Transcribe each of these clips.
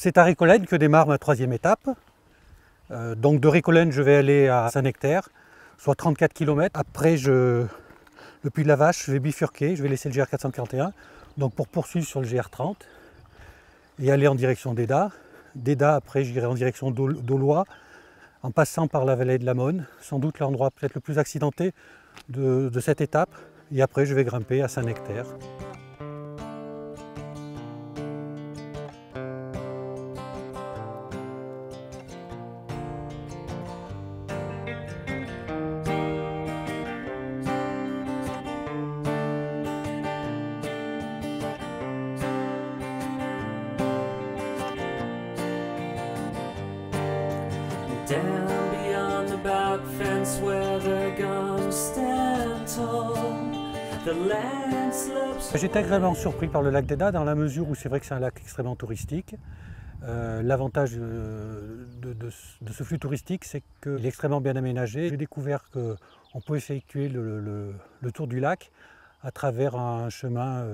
C'est à Récolène que démarre ma troisième étape. Donc de Récolène, je vais aller à Saint-Nectaire, soit 34 km. Après, le Puy de la Vache, je vais bifurquer, je vais laisser le GR 441 donc pour poursuivre sur le GR 30 et aller en direction d'Eda. D'Eda, après, j'irai en direction d'Aulois, en passant par la vallée de la Monne, sans doute l'endroit peut-être le plus accidenté de cette étape. Et après, je vais grimper à Saint-Nectaire. Down beyond the back fence where the guns stand tall, the land slopes. J'étais agréablement surpris par le lac d'Eda dans la mesure où c'est vrai que c'est un lac extrêmement touristique. L'avantage de ce flux touristique, c'est qu'il est extrêmement bien aménagé. J'ai découvert qu'on peut effectuer le tour du lac à travers un chemin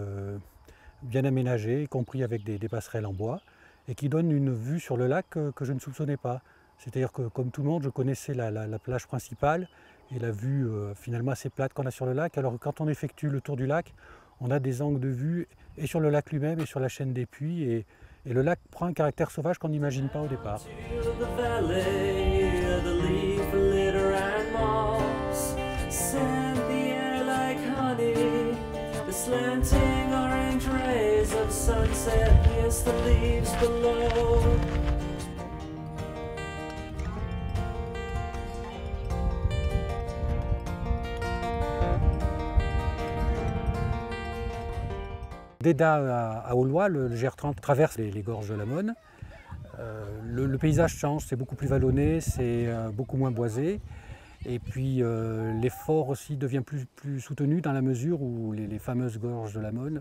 bien aménagé, y compris avec des passerelles en bois, et qui donne une vue sur le lac que je ne soupçonnais pas. C'est-à-dire que, comme tout le monde, je connaissais la plage principale et la vue finalement assez plate qu'on a sur le lac. Alors quand on effectue le tour du lac, on a des angles de vue et sur le lac lui-même et sur la chaîne des puits. Et le lac prend un caractère sauvage qu'on n'imagine pas au départ. D'Eda à Aulois, le GR30 traverse les gorges de la Monne. Le paysage change, c'est beaucoup plus vallonné, c'est beaucoup moins boisé. Et puis l'effort aussi devient plus soutenu dans la mesure où les fameuses gorges de la Monne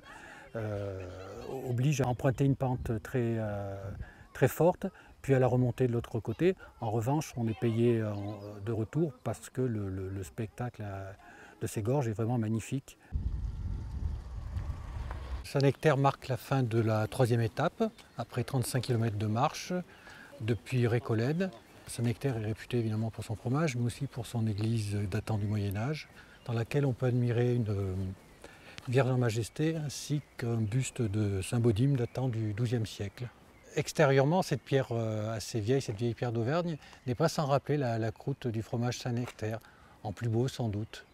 obligent à emprunter une pente très forte, puis à la remonter de l'autre côté. En revanche, on est payé de retour parce que le spectacle de ces gorges est vraiment magnifique. Saint-Nectaire marque la fin de la troisième étape, après 35 km de marche depuis Récolène. Saint-Nectaire est réputé évidemment pour son fromage, mais aussi pour son église datant du Moyen-Âge, dans laquelle on peut admirer une Vierge en Majesté ainsi qu'un buste de Saint-Baudim datant du XIIe siècle. Extérieurement, cette pierre assez vieille, cette vieille pierre d'Auvergne, n'est pas sans rappeler la croûte du fromage Saint-Nectaire, en plus beau sans doute.